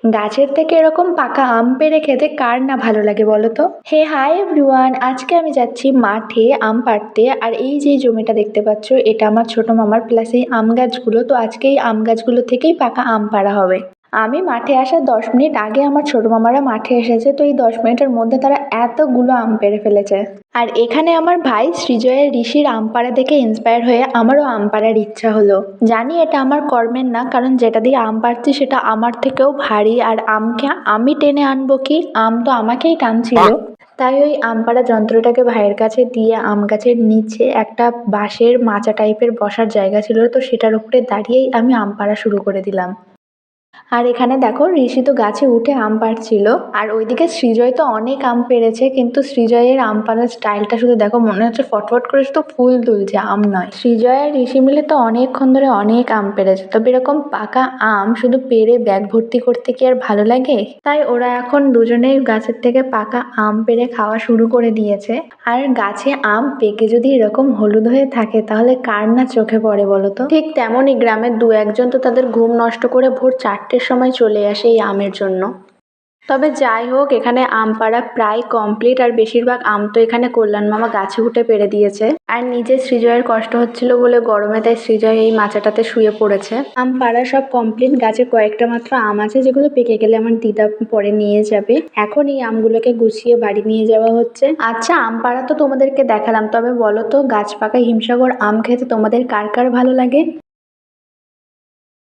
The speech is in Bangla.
গাছের থেকে এরকম পাকা আম পেড়ে খেতে কার না ভালো লাগে বলো তো। হাই এভরিওয়ান, আজকে আমি যাচ্ছি মাঠে আম পাড়তে। আর এই যে জমিটা দেখতে পাচ্ছ, এটা আমার ছোট মামার, প্লাস এই আম গাছগুলো। তো আজকে এই আম গাছগুলো থেকেই পাকা আম পাড়া হবে। আমি মাঠে আসার 10 মিনিট আগে আমার ছোট মামারা মাঠে এসেছে। তো এই 10 মিনিটের মধ্যে তারা এতগুলো আম পেড়ে ফেলেছে। আর এখানে আমার ভাই সৃজয়ের ঋষির আম পাড়া দেখে ইন্সপায়ার হয়ে আমারও আম পাড়ার ইচ্ছা হলো। জানি এটা আমার কর্মের না, কারণ যেটা দিয়ে আম পাড়ছি সেটা আমার থেকেও ভারী, আর আমকে আমি টেনে আনবো কি, আম তো আমাকেই টানছিল। তাই ওই আম পাড়া যন্ত্রটাকে ভাইয়ের কাছে দিয়ে আম গাছের নিচে একটা বাঁশের মাচা টাইপের বসার জায়গা ছিল, তো সেটার উপরে দাঁড়িয়েই আমি আম পাড়া শুরু করে দিলাম। আর এখানে দেখো ঋষি তো গাছে উঠে আম পাড়ছিল, আর ওইদিকে সৃজয় তো অনেক আম পেড়েছে, কিন্তু সৃজয়ের আম পাড়ার স্টাইলটা শুধু দেখো, মনে হচ্ছে ফটফট করে শুধু ফুল তুলছে, আম নয়। সৃজয় আর ঋষি মিলে তো অনেকক্ষণ ধরে অনেক আম পেড়েছে, তবে এরকম পাকা আম শুধু পেড়ে ব্যাগ ভর্তি করতে কি আর ভালো লাগে? তাই ওরা এখন দুজনেই গাছের থেকে পাকা আম পেড়ে খাওয়া শুরু করে দিয়েছে। আর গাছে আম পেকে যদি এরকম হলুদ হয়ে থাকে, তাহলে কার না চোখে পড়ে বলো তো। ঠিক তেমনই গ্রামের দু একজন তো তাদের ঘুম নষ্ট করে ভোর 4টের সময় চলে আসে এই আমের জন্য। তবে যাই হোক, এখানে আম পাড়া প্রায় কমপ্লিট, আর বেশিরভাগ আম তো এখানে কল্যাণ মামা গাছে উঠে পেড়ে দিয়েছে। আর নিজে সৃজয়ের কষ্ট হচ্ছিল বলে গরমে তাই সৃজয় এই মাচাটাতে শুয়ে পড়েছে। আম পাড়া সব কমপ্লিট, গাছে কয়েকটা মাত্র আম আছে যেগুলো পেকে গেলে আমার দিদা পরে নিয়ে যাবে। এখন এই আমগুলোকে গুছিয়ে বাড়ি নিয়ে যাওয়া হচ্ছে। আচ্ছা, আম পাড়া তো তোমাদেরকে দেখালাম, তবে বলো তো গাছ পাকা হিমসাগর আম খেতে তোমাদের কার কার ভালো লাগে?